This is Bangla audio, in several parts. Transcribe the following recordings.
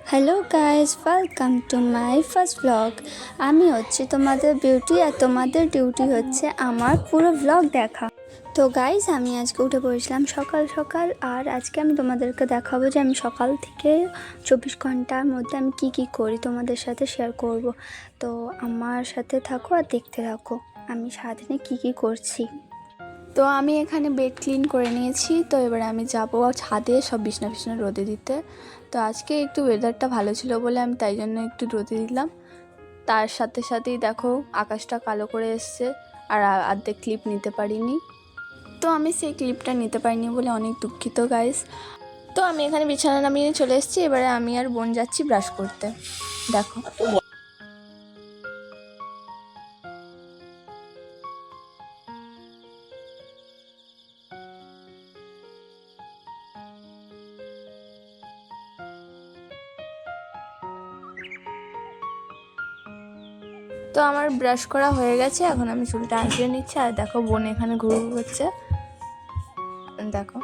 Hello guys, welcome to my first blog. আমি হচ্ছে তোমাদের বিউটি আর তোমাদের ডিউটি হচ্ছে আমার পুরো ব্লগ দেখা। তো গাইস, আমি আজকে উঠে পড়েছিলাম সকাল সকাল, আর আজকে আমি তোমাদেরকে দেখাবো যে আমি সকাল থেকে 24 ঘন্টার মধ্যে আমি কি করি তোমাদের সাথে শেয়ার করব। তো আমার সাথে থাকো আর দেখতে থাকো আমি সারাদিনে কি করছি। তো আমি এখানে বেড ক্লিন করে নিয়েছি। তো এবারে আমি যাবো ছাদে সব বিছনা রোদে দিতে। তো আজকে একটু ওয়েদারটা ভালো ছিল বলে আমি তাই জন্য একটু রোদে দিলাম। তার সাথেই দেখো আকাশটা কালো করে এসছে, আর অর্ধেক ক্লিপ নিতে পারিনি। তো আমি সেই ক্লিপটা নিতে পারিনি বলে অনেক দুঃখিত গাইস। তো আমি এখানে বিছানা নামিয়ে চলে এসেছি। এবারে আমি আর বোন যাচ্ছি ব্রাশ করতে। দেখো, তো আমার ব্রাশ করা হয়ে গেছে। এখন আমি চুলটা আঁচড়ে নিচ্ছি, আর দেখো বোন এখানে ঘুরু হচ্ছে। দেখো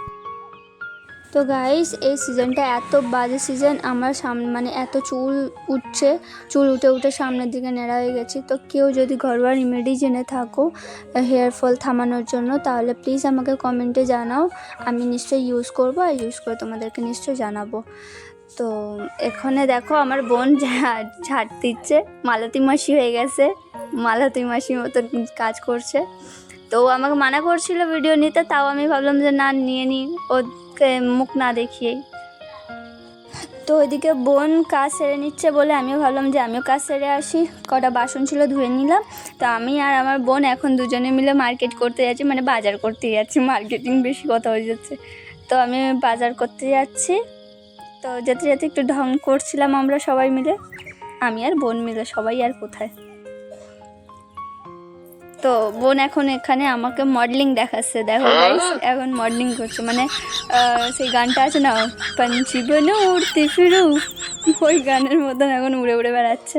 তো গাইস, এই সিজনটা এত বাজে সিজন। আমার সামনে মানে এত চুল উঠছে, চুল উঠে সামনের দিকে ন্যাড়া হয়ে গেছি। তো কেউ যদি ঘরোয়া রেমেডি জেনে থাকো হেয়ার ফল থামানোর জন্য, তাহলে প্লিজ আমাকে কমেন্টে জানাও। আমি নিশ্চয়ই ইউজ করবো, আর ইউজ করে তোমাদেরকে নিশ্চয়ই জানাবো। তো এখানে দেখো আমার বোন ঝাড় দিচ্ছে, মালতী মাসি হয়ে গেছে, মালতী মাসির মতন কাজ করছে। তো আমাকে মানা করছিল ভিডিও নিতে, তাও আমি ভাবলাম যে না, নিয়ে নিই, ওকে মুখ না দেখিয়েই। তো ওইদিকে বোন কাজ সেরে নিচ্ছে বলে আমিও ভাবলাম যে আমিও কাজ সেরে আসি। কটা বাসন ছিল ধুয়ে নিলাম। তো আমি আর আমার বোন এখন দুজনে মিলে মার্কেট করতে যাচ্ছি, মানে বাজার করতে যাচ্ছি। মার্কেটিং বেশি কথা হয়ে যাচ্ছে। তো আমি বাজার করতে যাচ্ছি। তো যেতে একটু ঢং করছিলাম আমরা সবাই মিলে, আমি আর বোন মিলে, সবাই আর কোথায়। তো বোন এখন এখানে আমাকে মডেলিং দেখাচ্ছে। দেখো গাইস, এখন মডেলিং করছে, মানে সেই গানটা আছে না, পঞ্চি বনে উড়তে ফিরু, ওই গানের মতন এখন উড়ে বেড়াচ্ছে।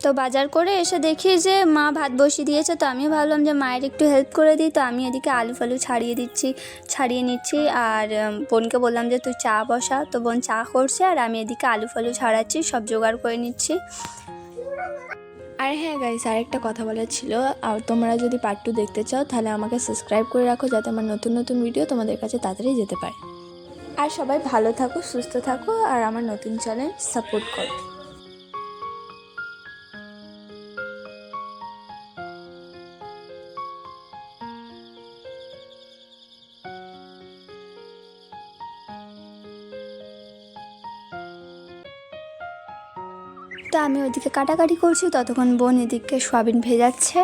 তো বাজার করে এসে দেখি যে মা ভাত বসিয়ে দিয়েছে। তো আমিও ভাবলাম যে মায়ের একটু হেল্প করে দিই। তো আমি এদিকে আলু ফালু ছাড়িয়ে নিচ্ছি, আর বোনকে বললাম যে তুই চা বসা। তো বোন চা করছে, আর আমি এদিকে আলু ফালু ছাড়াচ্ছি, সব জোগাড় করে নিচ্ছি। আর হ্যাঁ গাইস, আরেকটা কথা বলার ছিল, আর তোমরা যদি পার্ট 2 দেখতে চাও তাহলে আমাকে সাবস্ক্রাইব করে রাখো, যাতে আমার নতুন ভিডিও তোমাদের কাছে তাড়াতাড়ি যেতে পারে। আর সবাই ভালো থাকো, সুস্থ থাকো, আর আমার নতুন চ্যানেল সাপোর্ট করো। তো আমি ওইদিকে কাটাকাটি করছি, ততক্ষণ বোন এদিকে সয়াবিন ভেজাচ্ছে,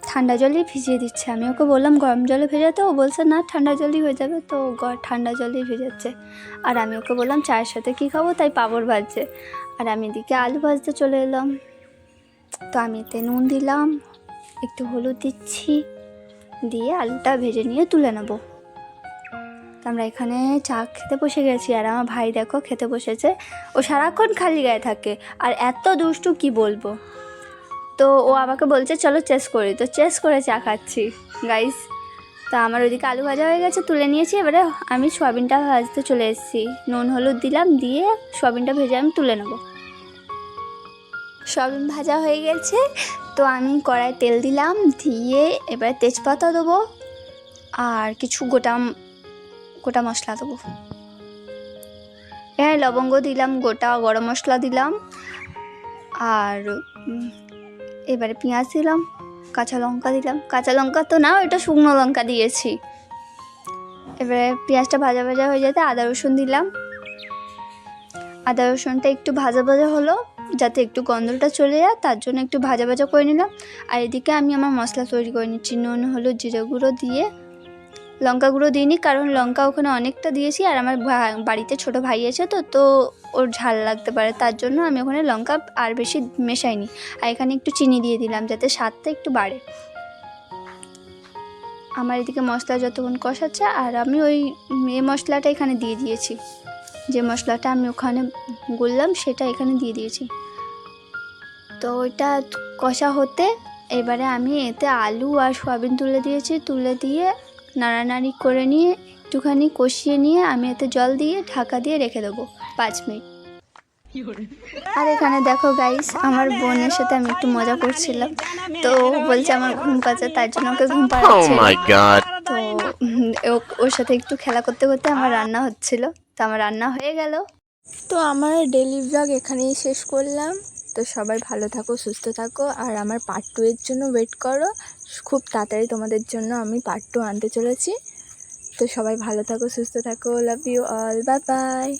ঠান্ডা জলেই ভিজিয়ে দিচ্ছে। আমি ওকে বললাম গরম জলে ভেজাতে, ও বলছে না ঠান্ডা জলই হয়ে যাবে। তো ঠান্ডা জলেই ভেজাচ্ছে। আর আমি ওকে বললাম চায়ের সাথে কী খাবো, তাই পাঁপড় ভাজছে। আর আমি এদিকে আলু ভাজতে চলে এলাম। তো আমি এতে নুন দিলাম, একটু হলুদ দিচ্ছি, দিয়ে আলুটা ভেজে নিয়ে তুলে নেবো। তো আমরা এখানে চা খেতে বসে গেছি, আর আমার ভাই দেখো খেতে বসেছে। ও সারাক্ষণ খালি গায়ে থাকে, আর এত দুষ্টু কি বলবো। তো ও আমাকে বলছে চলো চেস করি। তো চেস করে চা খাচ্ছি গাইস। তো আমার ওইদিকে আলু ভাজা হয়ে গেছে, তুলে নিয়েছি। এবারে আমি সয়াবিনটা ভাজতে চলে এসেছি, নুন হলুদ দিলাম, দিয়ে সয়াবিনটা ভেজে আমি তুলে নেবো। সয়াবিন ভাজা হয়ে গেছে। তো আমি কড়াই তেল দিলাম, দিয়ে এবার তেজপাতা দেবো, আর কিছু গোটা মশলা দেবো। হ্যাঁ, লবঙ্গ দিলাম, গোটা গরম মশলা দিলাম, আর এবারে পেঁয়াজ দিলাম, কাঁচা লঙ্কা দিলাম। কাঁচা লঙ্কা তো না, এটা শুকনো লঙ্কা দিয়েছি। এবারে পেঁয়াজটা ভাজা হয়ে যেতে আদা রসুন দিলাম। আদা রসুনটা একটু ভাজা হলো, যাতে একটু গন্ধটা চলে যায়, তার জন্য একটু ভাজা করে নিলাম। আর এদিকে আমি আমার মশলা তৈরি করে নিচ্ছি। নুন হলুদ জিরে গুঁড়ো দিয়ে, লঙ্কা গুঁড়ো দিইনি, কারণ লঙ্কা ওখানে অনেকটা দিয়েছি। আর আমার বাড়িতে ছোট ভাই আছে, তো ওর ঝাল লাগতে পারে, তার জন্য আমি ওখানে লঙ্কা আর বেশি মেশাইনি। আর এখানে একটু চিনি দিয়ে দিলাম, যাতে স্বাদটা একটু বাড়ে। আমার এদিকে মশলা যতক্ষণ কষাচ্ছে, আর আমি ওই মশলাটা এখানে দিয়ে দিয়েছি, যে মশলাটা আমি ওখানে গুললাম সেটা এখানে দিয়ে দিয়েছি। তো ওইটা কষা হতে এবারে আমি এতে আলু আর সয়াবিন তুলে দিয়েছি। তুলে দিয়ে নাড়ানাড়ি করে নিয়ে একটুখানি কষিয়ে নিয়ে আমি এতে জল দিয়ে ঢাকা দিয়ে রেখে দেবো 5 মিনিট। আর এখানে দেখো গাইস, আমার বোনের সাথে আমি একটু মজা করছিলাম, তো ও বলছে আমার ঘুম পাচ্ছে, তার জন্য ওকে ঘুম পাড়াচ্ছিল। তো ওর সাথে একটু খেলা করতে করতে আমার রান্না হচ্ছিল, তো আমার রান্না হয়ে গেল। তো আমার ডেলি ব্লগ এখানেই শেষ করলাম। তো সবাই ভালো থাকো, সুস্থ থাকো, আর আমার পার্ট 2 এর জন্য ওয়েট করো। খুব তাড়াতাড়ি তোমাদের জন্য আমি পার্ট 2 আনতে চলেছি। তো সবাই ভালো থাকো, সুস্থ থাকো, love you all, bye by.